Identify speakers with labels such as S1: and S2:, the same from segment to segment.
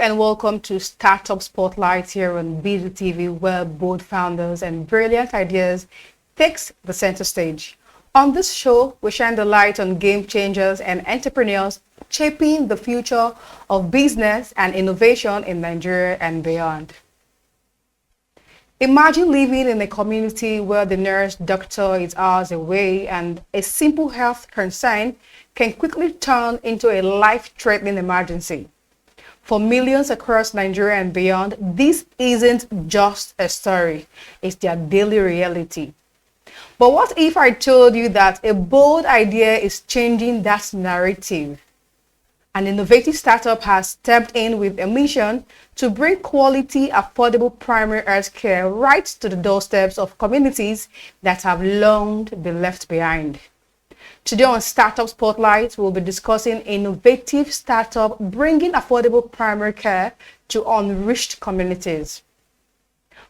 S1: and welcome to Startup Spotlight here on Busy TV, where bold founders and brilliant ideas takes the center stage. On this show, we shine the light on game changers and entrepreneurs shaping the future of business and innovation in Nigeria and beyond. Imagine living in a community where the nurse doctor is hours away and a simple health concern can quickly turn into a life-threatening emergency. For millions across Nigeria and beyond, this isn't just a story, it's their daily reality. But what if I told you that a bold idea is changing that narrative? An innovative startup has stepped in with a mission to bring quality, affordable primary health care right to the doorsteps of communities that have long been left behind. Today on Startup Spotlight, we'll be discussing innovative startup bringing affordable primary care to unreached communities.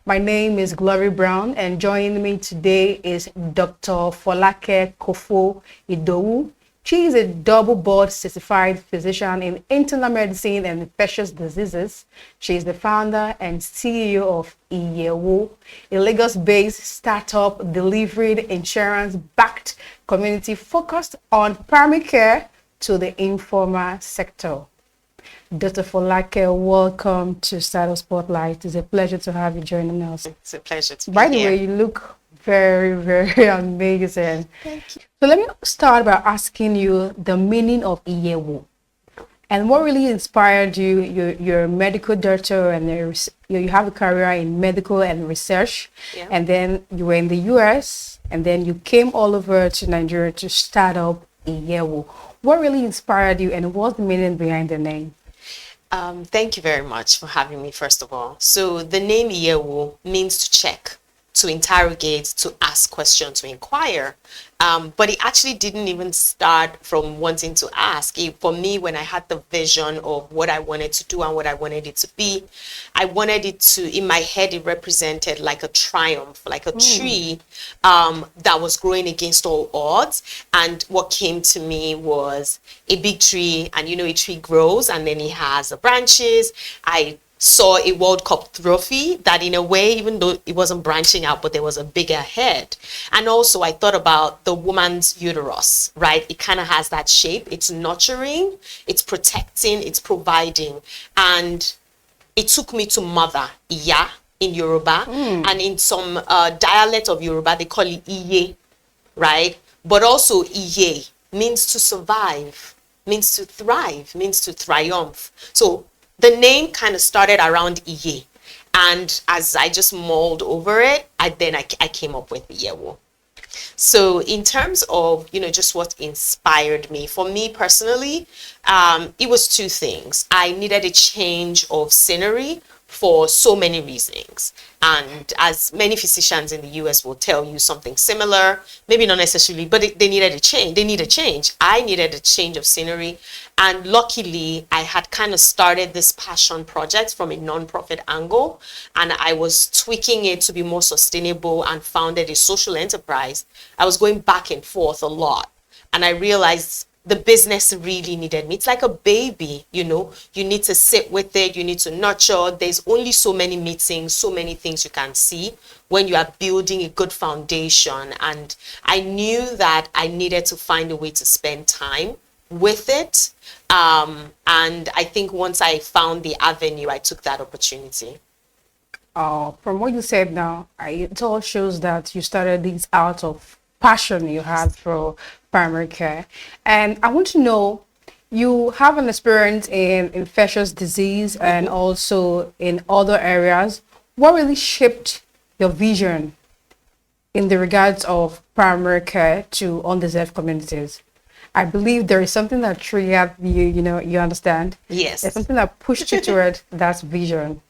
S1: My name is Gloria Brown, and joining me today is Dr. Folake Kofo-Idowu. She is a double board certified physician in internal medicine and infectious diseases. She is the founder and CEO of Iyewo, a Lagos-based startup delivering insurance-backed community focused on primary care to the informal sector. Dr. Folake, welcome to Startup Spotlight. It's a pleasure to have you joining us.
S2: It's a pleasure to be
S1: By the
S2: here.
S1: way, you look very, very amazing.
S2: Thank you.
S1: So let me start by asking you the meaning of Iyewo and what really inspired you. You're a medical doctor and you have a career in medical and research,
S2: Yeah.
S1: and then you were in the US, and then you came all over to Nigeria to start up Iyewo. What really inspired you, and what's the meaning behind the name?
S2: Thank you very much for having me, first of all. So the name Iyewo means to check, to interrogate, to ask questions, to inquire. But it actually didn't even start from wanting to ask. For me, when I had the vision of what I wanted to do and what I wanted it to be, I wanted it to, in my head, it represented like a triumph, like a tree that was growing against all odds. And what came to me was a big tree, and a tree grows and then it has the branches. I saw a World Cup trophy that, in a way, even though it wasn't branching out, but there was a bigger head. And also I thought about the woman's uterus, right? It kind of has that shape. It's nurturing, it's protecting, it's providing. And it took me to mother, Iya, in Yoruba. And in some dialect of Yoruba, they call it Iye, right? But also Iye means to survive, means to thrive, means to triumph. So the name kind of started around Iye. And as I just mulled over it, I came up with Iyewo. So in terms of, just what inspired me, for me personally, it was two things. I needed a change of scenery for so many reasons. And as many physicians in the US will tell you something similar, maybe not necessarily, but they needed a change. They need a change. I needed a change of scenery. And luckily, I had kind of started this passion project from a nonprofit angle, and I was tweaking it to be more sustainable and founded a social enterprise. I was going back and forth a lot, and I realized the business really needed me. It's like a baby, you need to sit with it, you need to nurture. There's only so many meetings, so many things you can see when you are building a good foundation. And I knew that I needed to find a way to spend time with it. And I think once I found the avenue, I took that opportunity.
S1: From what you said now, it all shows that you started this out of passion you had for primary care. And I want to know, you have an experience in infectious disease and also in other areas. What really shaped your vision in the regards of primary care to undeserved communities? I believe there is something that triggered you, you understand?
S2: Yes.
S1: There's something that pushed you toward that vision.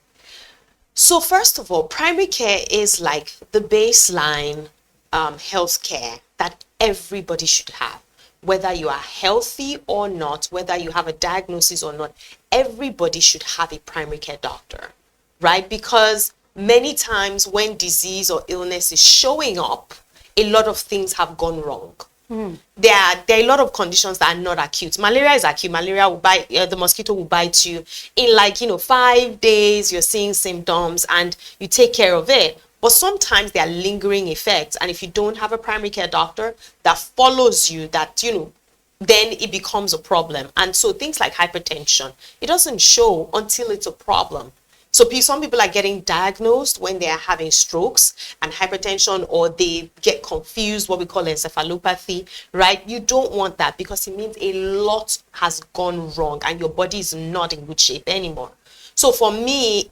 S2: So first of all, primary care is like the baseline health care that everybody should have. Whether you are healthy or not, whether you have a diagnosis or not, everybody should have a primary care doctor, right? Because many times when disease or illness is showing up, a lot of things have gone wrong, There are a lot of conditions that are not acute. Malaria is acute. Malaria will bite, the mosquito will bite you in 5 days. You're seeing symptoms and you take care of it. But sometimes there are lingering effects, and if you don't have a primary care doctor that follows you, then it becomes a problem. And so things like hypertension, it doesn't show until it's a problem. So some people are getting diagnosed when they are having strokes and hypertension, or they get confused, what we call encephalopathy, right? You don't want that, because it means a lot has gone wrong and your body is not in good shape anymore. So for me,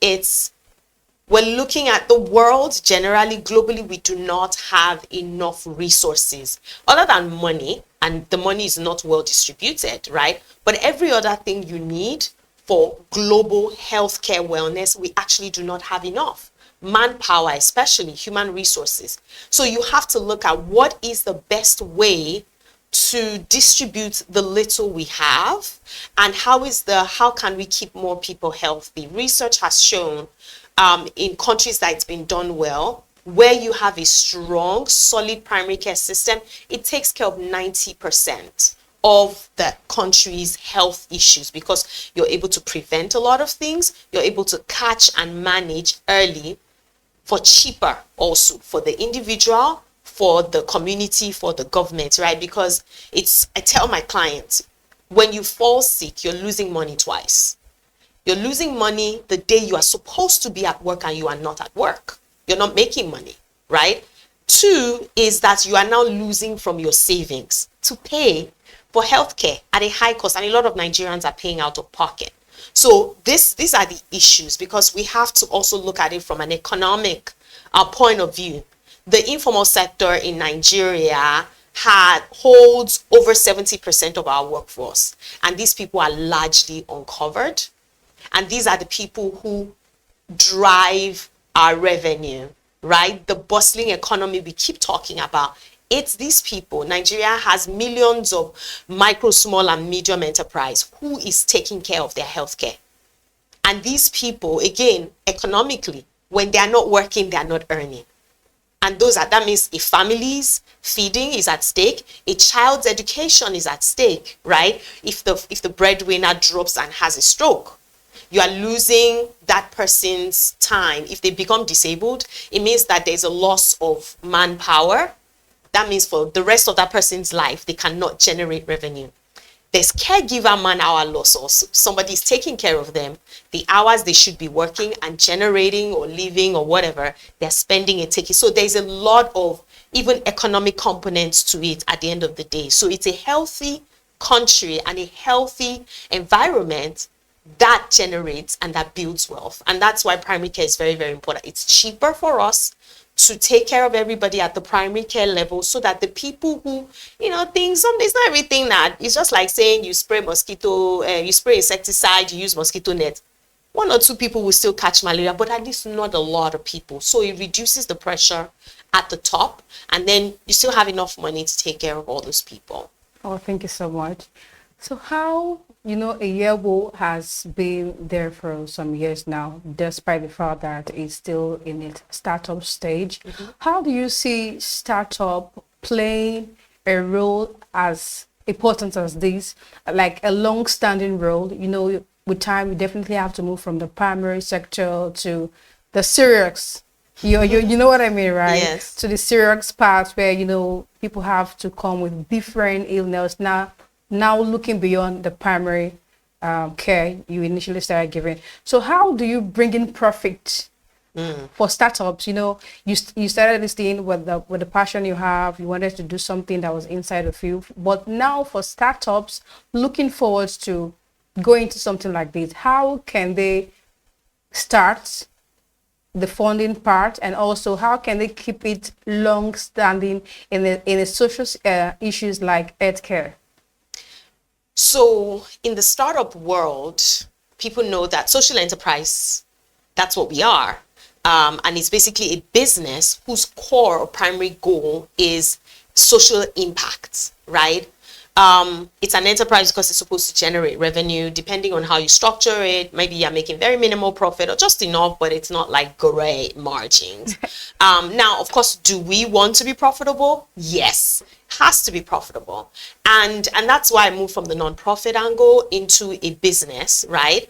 S2: we're looking at the world generally, globally, we do not have enough resources other than money, and the money is not well distributed, right? But every other thing you need for global healthcare wellness, we actually do not have enough. Manpower, especially human resources. So you have to look at what is the best way to distribute the little we have, and how can we keep more people healthy. Research has shown in countries that it's been done well, where you have a strong, solid primary care system, it takes care of 90% of the country's health issues, because you're able to prevent a lot of things. You're able to catch and manage early, for cheaper also, for the individual, for the community, for the government, right? Because I tell my clients, when you fall sick, you're losing money twice. You're losing money the day you are supposed to be at work and you are not at work. You're not making money, right? 2 is that you are now losing from your savings to pay for healthcare at a high cost, and a lot of Nigerians are paying out of pocket. So these are the issues, because we have to also look at it from an economic point of view. The informal sector in Nigeria holds over 70% of our workforce, and these people are largely uncovered, and these are the people who drive our revenue, right? The bustling economy we keep talking about. It's these people. Nigeria has millions of micro, small, and medium enterprise. Who is taking care of their healthcare? And these people, again, economically, when they are not working, they are not earning. And that means a family's feeding is at stake, a child's education is at stake, right? If the breadwinner drops and has a stroke, you are losing that person's time. If they become disabled, it means that there's a loss of manpower. That means for the rest of that person's life, they cannot generate revenue. There's caregiver man-hour loss also. Somebody's taking care of them. The hours they should be working and generating or living or whatever, they're spending and taking. So there's a lot of even economic components to it at the end of the day. So it's a healthy country and a healthy environment that generates and that builds wealth. And that's why primary care is very, very important. It's cheaper for us to take care of everybody at the primary care level, so that the people who, it's not everything that, it's just like saying you spray you spray insecticide, you use mosquito net. 1 or 2 people will still catch malaria, but at least not a lot of people. So it reduces the pressure at the top, and then you still have enough money to take care of all those people.
S1: Oh, thank you so much. So how, Iyewo has been there for some years now, despite the fact that it's still in its startup stage. How do you see startup playing a role as important as this, like a long-standing role? With time, you definitely have to move from the primary sector to the serious. You know what I mean, right?
S2: Yes.
S1: To the serious part where, people have to come with different illness now looking beyond the primary care you initially started giving. So how do you bring in profit for startups? You started this thing with the passion you have. You wanted to do something that was inside of you. But now for startups looking forward to going to something like this, how can they start the funding part, and also how can they keep it long standing in the social issues like healthcare?
S2: So in the startup world, people know that social enterprise, that's what we are. And it's basically a business whose core or primary goal is social impact, right? It's an enterprise because it's supposed to generate revenue. Depending on how you structure it, maybe you're making very minimal profit or just enough, but it's not like great margins. Now, of course, do we want to be profitable? Yes, has to be profitable. And that's why I moved from the nonprofit angle into a business, right?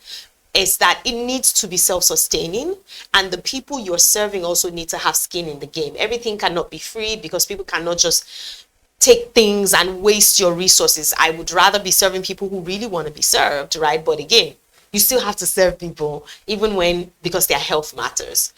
S2: Is that it needs to be self-sustaining, and the people you're serving also need to have skin in the game. Everything cannot be free because people cannot just take things and waste your resources. I would rather be serving people who really want to be served, right? But again, you still have to serve people even because their health matters.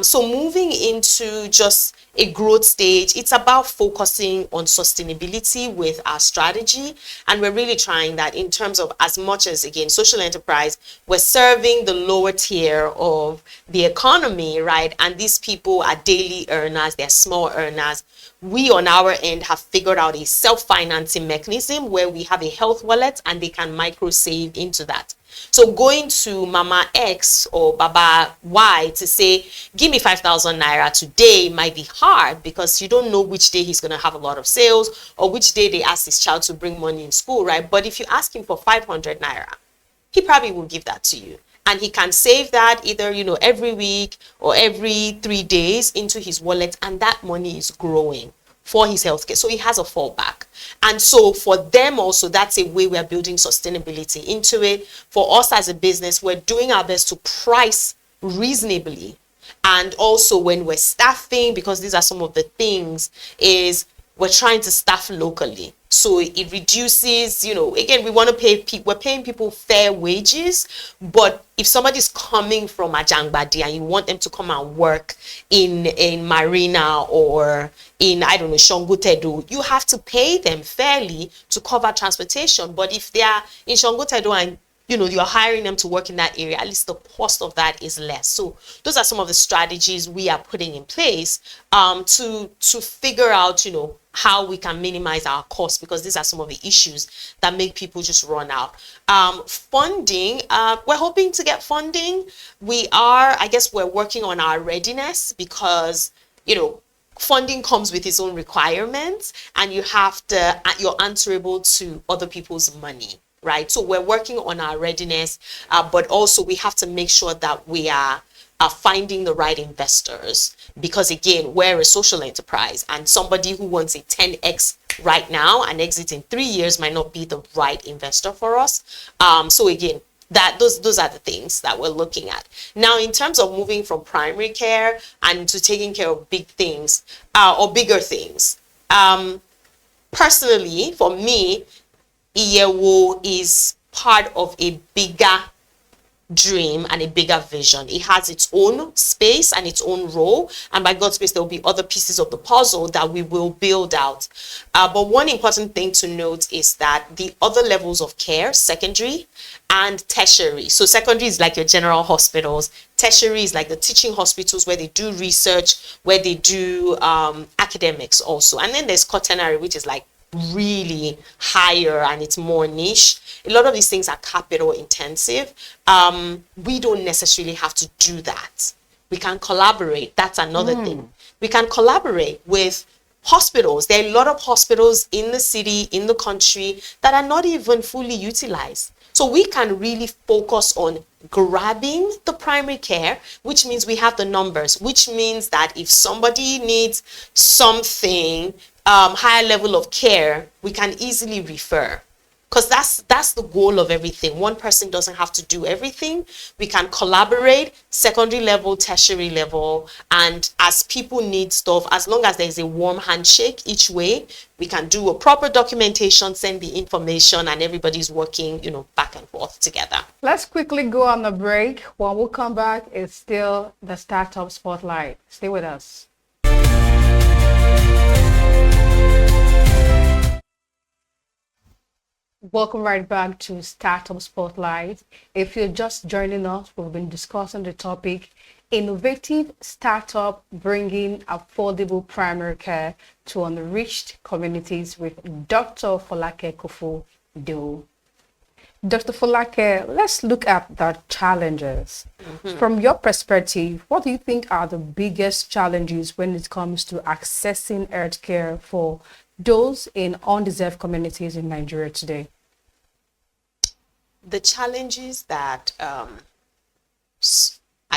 S2: So moving into just a growth stage, it's about focusing on sustainability with our strategy. And we're really trying that in terms of, as much as, again, social enterprise, we're serving the lower tier of the economy, right? And these people are daily earners, they're small earners. We on our end have figured out a self-financing mechanism where we have a health wallet and they can micro save into that. So going to Mama X or Baba Y to say, give me 5,000 naira today might be hard because you don't know which day he's going to have a lot of sales or which day they ask his child to bring money in school, right? But if you ask him for 500 naira, he probably will give that to you. And he can save that either, every week or every 3 days into his wallet. And that money is growing for his healthcare. So he has a fallback. And so for them also, that's a way we are building sustainability into it. For us as a business, we're doing our best to price reasonably. And also when we're staffing, because these are some of the things, is we're trying to staff locally. So it reduces, again, we want to pay people, we're paying people fair wages, but if somebody's coming from Ajangbadi and you want them to come and work in Marina or in, I don't know, Shongutedo, you have to pay them fairly to cover transportation. But if they are in Shongutedo and you're hiring them to work in that area, at least the cost of that is less. So those are some of the strategies we are putting in place to figure out, how we can minimize our costs, because these are some of the issues that make people just run out. Funding, we're hoping to get funding. We're working on our readiness because, funding comes with its own requirements and you're answerable to other people's money. Right. So we're working on our readiness, but also we have to make sure that we are finding the right investors, because again, we're a social enterprise and somebody who wants a 10x right now and exit in 3 years might not be the right investor for us. So again, those are the things that we're looking at. Now, in terms of moving from primary care and to taking care of big things or bigger things, personally, for me, Iyewo is part of a bigger dream and a bigger vision. It has its own space and its own role, and by God's grace there will be other pieces of the puzzle that we will build out. But one important thing to note is that the other levels of care, secondary and tertiary. So secondary is like your general hospitals. Tertiary is like the teaching hospitals where they do research, where they do academics also. And then there's quaternary, which is like really higher and it's more niche. A lot of these things are capital intensive. We don't necessarily have to do that. We can collaborate. That's another thing. We can collaborate with hospitals. There are a lot of hospitals in the city, in the country, that are not even fully utilized. So we can really focus on grabbing the primary care, which means we have the numbers, which means that if somebody needs something, higher level of care, we can easily refer. Because that's the goal of everything. One person doesn't have to do everything. We can collaborate, secondary level, tertiary level, and as people need stuff, as long as there's a warm handshake each way, we can do a proper documentation, send the information, and everybody's working, back and forth together.
S1: Let's quickly go on a break. When we come back, it's still the Startup Spotlight. Stay with us. Welcome right back to Startup Spotlight. If you're just joining us, we've been discussing the topic, innovative startup bringing affordable primary care to unreached communities, with Dr. Folake Kofo-Idowu. Dr. Folake, let's look at the challenges. From your perspective, what do you think are the biggest challenges when it comes to accessing healthcare for those in undeserved communities in Nigeria today?
S2: The challenges that I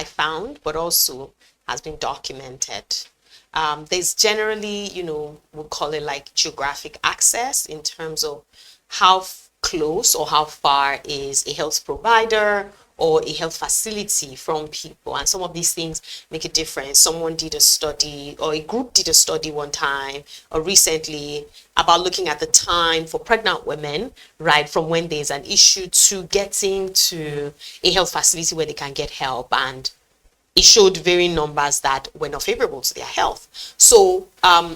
S2: found, but also has been documented. There's generally, we'll call it like geographic access in terms of how close or how far is a health provider or a health facility from people. And some of these things make a difference. Someone did a study, or a group did a study one time or recently about looking at the time for pregnant women, right, from when there's an issue to getting to a health facility where they can get help. And it showed varying numbers that were not favorable to their health. So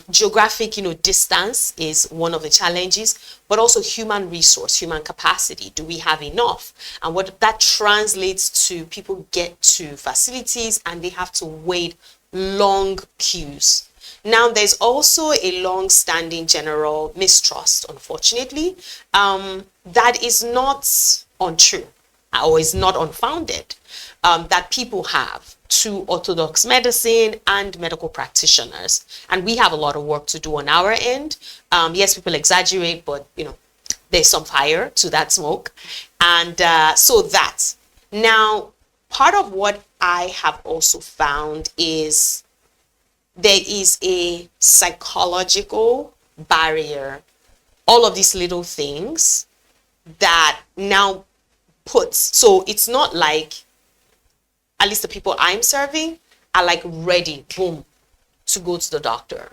S2: geographic, distance is one of the challenges, but also human resource, human capacity. Do we have enough? And what that translates to, people get to facilities and they have to wait long queues. Now, there's also a long-standing general mistrust, unfortunately, that is not untrue or is not unfounded, that people have to orthodox medicine and medical practitioners. And we have a lot of work to do on our end. Yes, people exaggerate, but there's some fire to that smoke. And so that. Now, part of what I have also found is there is a psychological barrier, all of these little things that now puts, so it's not like, at least the people I'm serving are like ready, boom, to go to the doctor,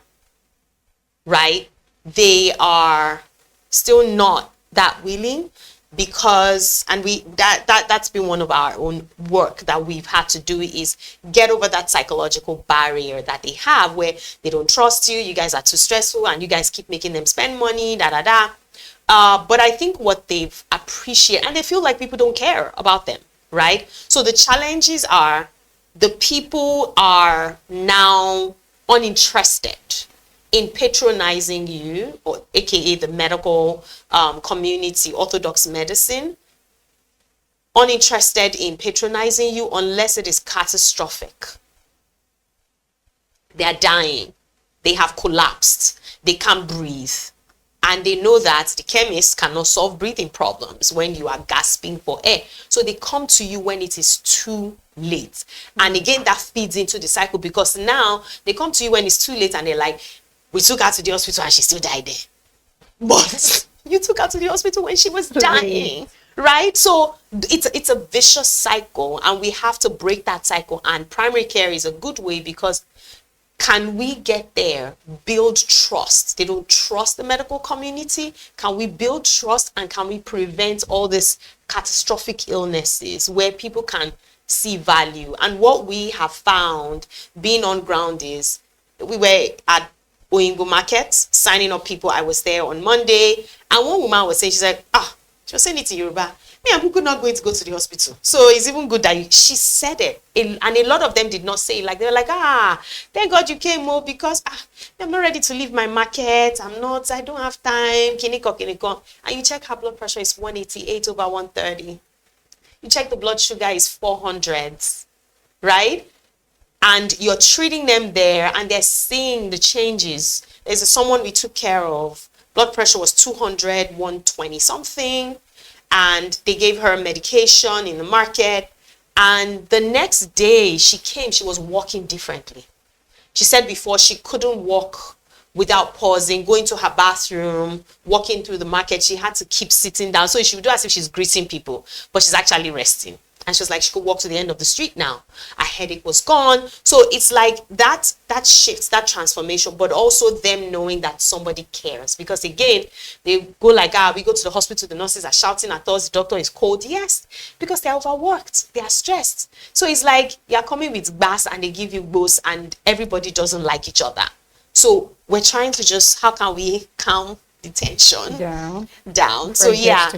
S2: right? They are still not that willing because, and that's been one of our own work that we've had to do, is get over that psychological barrier that they have where they don't trust you, you guys are too stressful, and you guys keep making them spend money, but I think what they've appreciated, and they feel like people don't care about them, right? So the challenges are, the people are now uninterested in patronizing you, or aka the medical community, orthodox medicine, uninterested in patronizing you unless it is catastrophic. They are dying, they have collapsed, they can't breathe. And they know that the chemists cannot solve breathing problems when you are gasping for air. So they come to you when it is too late. And again, that feeds into the cycle, because now they come to you when it's too late and they're like, we took her to the hospital and she still died there. But you took her to the hospital when she was dying, right? So it's a vicious cycle, and we have to break that cycle. And primary care is a good way, because can we get there, build trust? They don't trust the medical community. Can we build trust, and can we prevent all these catastrophic illnesses where people can see value? And what we have found being on ground is, we were at Oyinbo Market signing up people. I was there on Monday, and one woman was saying, she's like, she was saying it in Yoruba, me, I'm not going to go to the hospital. So it's even good that she said it. And a lot of them did not say it. Like, they were like, thank God you came, because I'm not ready to leave my market. I don't have time. Kiniko. And you check her blood pressure is 188/130. You check the blood sugar is 400, right? And you're treating them there, and they're seeing the changes. There's someone we took care of. Blood pressure was 200, 120 something. And they gave her medication in the market. And the next day she came, she was walking differently. She said before she couldn't walk without pausing, going to her bathroom, walking through the market. She had to keep sitting down. So she would do as if she's greeting people, but she's actually resting. And she was like, she could walk to the end of the street now. Her headache was gone. So it's like that shift, that transformation, but also them knowing that somebody cares. Because again, they go like, we go to the hospital, the nurses are shouting at us, the doctor is cold. Yes, because they're overworked, they are stressed. So it's like you're coming with gas and they give you both, and everybody doesn't like each other. So we're trying to just, how can we calm the tension down? So yeah.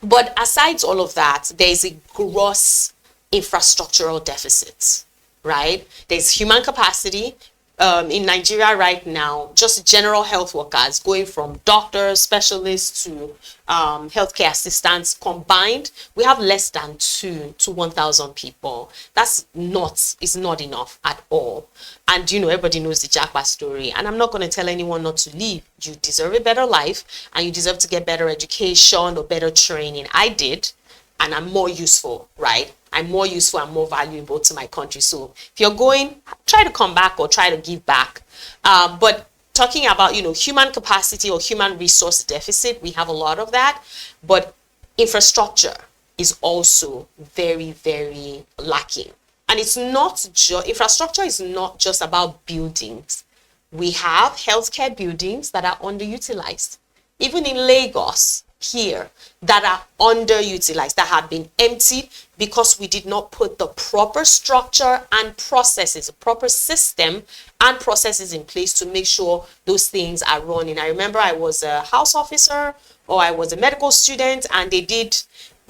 S2: But aside all of that, there's a gross infrastructural deficit, right? There's human capacity, in Nigeria right now, just general health workers, going from doctors, specialists to healthcare assistants combined, we have less than 2 to 1,000 people. It's not enough at all. And, everybody knows the Jackpot story. And I'm not going to tell anyone not to leave. You deserve a better life, and you deserve to get better education or better training. I did, and I'm more useful, right? I'm more useful and more valuable to my country. So if you're going, try to come back or try to give back. But talking about, human capacity or human resource deficit, we have a lot of that. But infrastructure is also very, very lacking. And infrastructure is not just about buildings. We have healthcare buildings that are underutilized. Even in Lagos, here, that are underutilized, that have been emptied because we did not put the proper structure and processes, a proper system and processes in place to make sure those things are running. I remember I was a house officer or I was a medical student, and they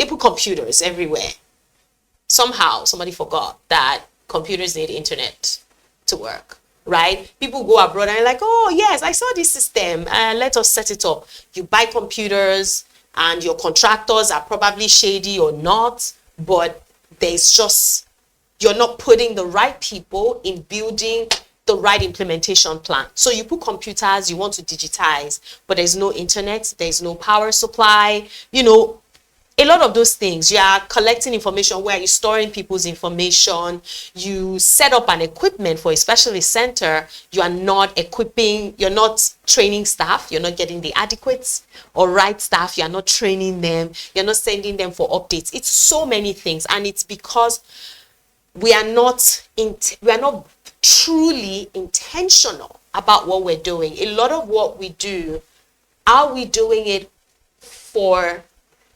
S2: put computers everywhere. Somehow somebody forgot that computers need internet to work. Right? People go abroad and like, oh yes, I saw this system, let us set it up. You buy computers and your contractors are probably shady or not, but you're not putting the right people in building the right implementation plan. So you put computers, you want to digitize, but there's no internet, there's no power supply, a lot of those things. You are collecting information, where you're storing people's information. You set up an equipment for a specialist center. You are not you're not training staff. You're not getting the adequate or right staff. You're not training them. You're not sending them for updates. It's so many things. And it's because we are not truly intentional about what we're doing. A lot of what we do, are we doing it for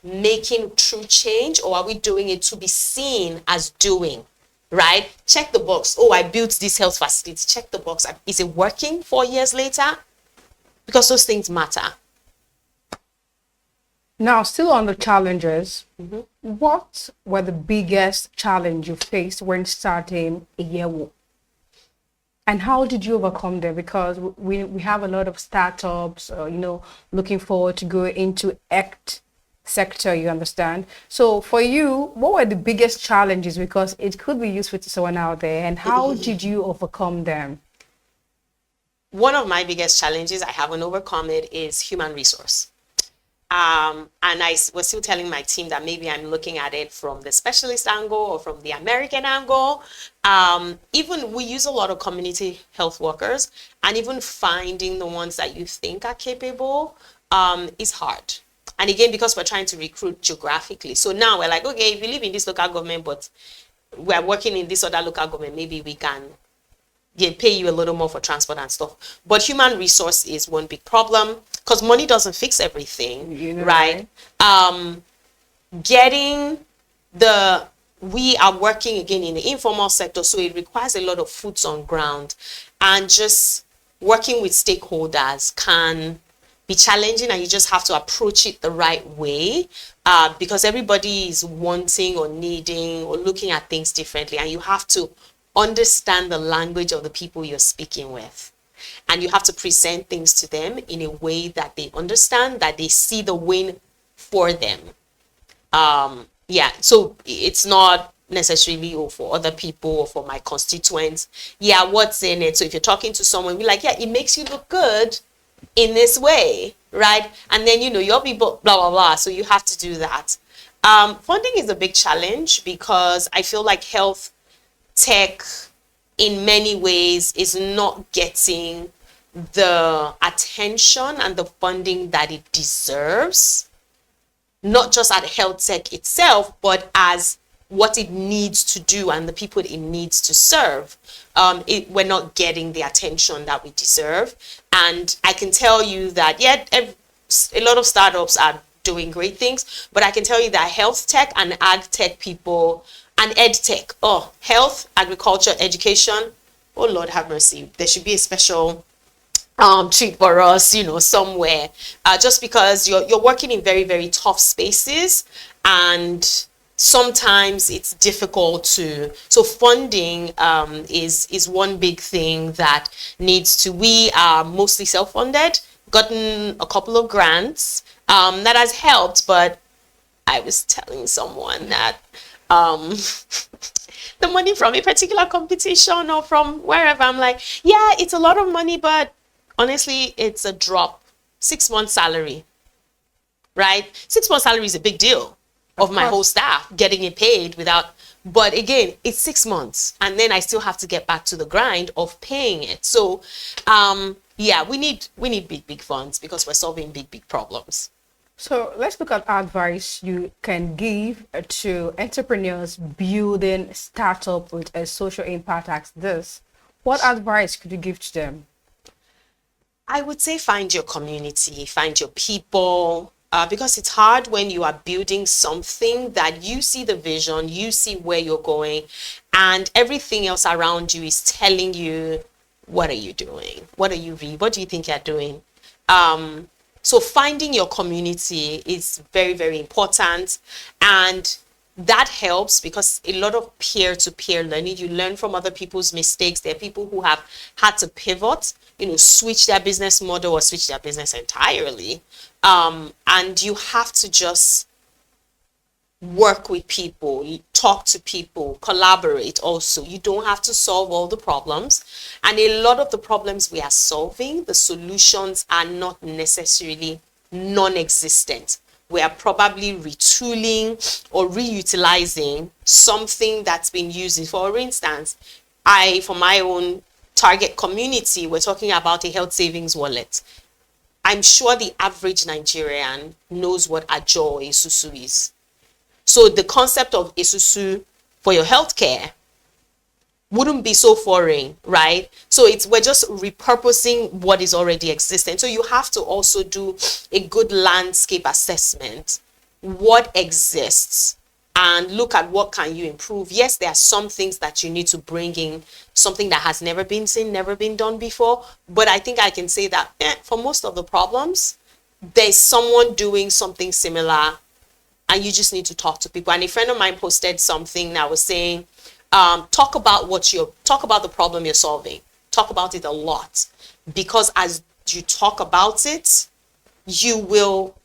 S2: making true change, or are we doing it to be seen as doing, right? Check the box. Oh, I built this health facility. Check the box. Is it working 4 years later? Because those things matter.
S1: Now, still on the challenges, what were the biggest challenge you faced when starting Iyewo? And how did you overcome them? Because we have a lot of startups, looking forward to go into sector, you understand? So for you, what were the biggest challenges? Because it could be useful to someone out there. And how did you overcome them?
S2: One of my biggest challenges, I haven't overcome it, is human resource. And I was still telling my team that maybe I'm looking at it from the specialist angle or from the American angle. Even we use a lot of community health workers, and even finding the ones that you think are capable is hard. And again, because we're trying to recruit geographically. So now we're like, okay, if you live in this local government, but we're working in this other local government, maybe we can pay you a little more for transport and stuff. But human resource is one big problem, because money doesn't fix everything, right? We are working again in the informal sector, so it requires a lot of boots on ground, and just working with stakeholders can be challenging, and you just have to approach it the right way, because everybody is wanting or needing or looking at things differently, and you have to understand the language of the people you're speaking with, and you have to present things to them in a way that they understand, that they see the win for them. So it's not necessarily for other people or for my constituents. What's in it? So if you're talking to someone, be like, it makes you look good in this way, right? And then your people blah blah blah, so you have to do that. Funding is a big challenge, because I feel like health tech in many ways is not getting the attention and the funding that it deserves, not just at health tech itself, but as what it needs to do and the people it needs to serve. We're not getting the attention that we deserve. And I can tell you that, a lot of startups are doing great things, but I can tell you that health tech and ag tech people and ed tech, health, agriculture, education, oh Lord have mercy, there should be a special treat for us, somewhere, just because you're working in very, very tough spaces, and sometimes it's difficult to, so funding is one big thing that needs to, we are mostly self-funded, gotten a couple of grants that has helped, but I was telling someone that the money from a particular competition or from wherever, I'm like, yeah, it's a lot of money, but honestly, it's a drop. 6 months salary, right? 6 months salary is a big deal of my whole staff getting it paid without, but again, it's 6 months. And then I still have to get back to the grind of paying it. So yeah, we need big funds because we're solving big problems.
S1: So let's look at advice you can give to entrepreneurs building startup with a social impact as this. What advice could you give to them?
S2: I would say find your community, find your people, because it's hard when you are building something that you see the vision, you see where you're going, and everything else around you is telling you, what are you doing? What do you think you're doing? So finding your community is very important, and that helps because a lot of peer-to-peer learning, you learn from other people's mistakes. There are people who have had to pivot, switch their business model or switch their business entirely. And you have to just work with people, talk to people, collaborate also. You don't have to solve all the problems. And a lot of the problems we are solving, the solutions are not necessarily non-existent. We are probably retooling or reutilizing something that's been used. For instance, for my own target community, we're talking about a health savings wallet. I'm sure the average Nigerian knows what Ajo Isusu is. So the concept of Isusu for your healthcare wouldn't be so foreign, right? So we're just repurposing what is already existing. So you have to also do a good landscape assessment, what exists, and look at what can you improve. Yes, there are some things that you need to bring in, something that has never been seen, never been done before. But I think I can say that for most of the problems, there's someone doing something similar, and you just need to talk to people. And a friend of mine posted something that was saying, talk about the problem you're solving. Talk about it a lot, because as you talk about it, you will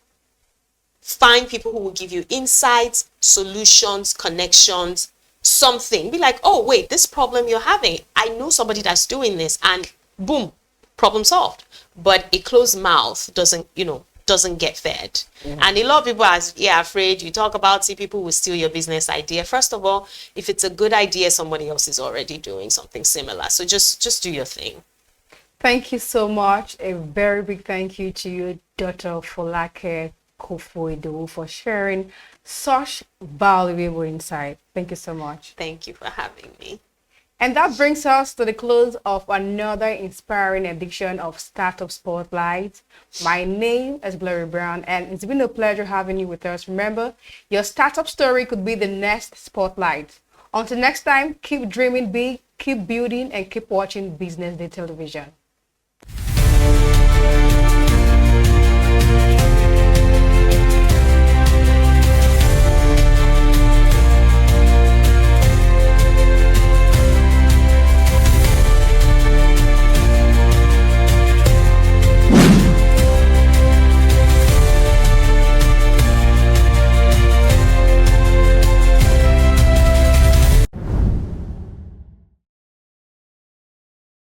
S2: find people who will give you insights, solutions, connections, something. Be like, oh wait, this problem you're having, I know somebody that's doing this, and boom, problem solved. But a closed mouth doesn't get fed. And a lot of people are afraid. You talk about, see, people will steal your business idea. First of all, if it's a good idea, somebody else is already doing something similar. So just do your thing.
S1: Thank you so much. A very big thank you to you, Dr. Folake Kofo-Idowu, for sharing such valuable insight. Thank you so much.
S2: Thank you for having me.
S1: And that brings us to the close of another inspiring edition of Startup Spotlight. My name is Gloria Brown, and it's been a pleasure having you with us. Remember, your startup story could be the next spotlight. Until next time, keep dreaming big, keep building, and keep watching BusinessDay television.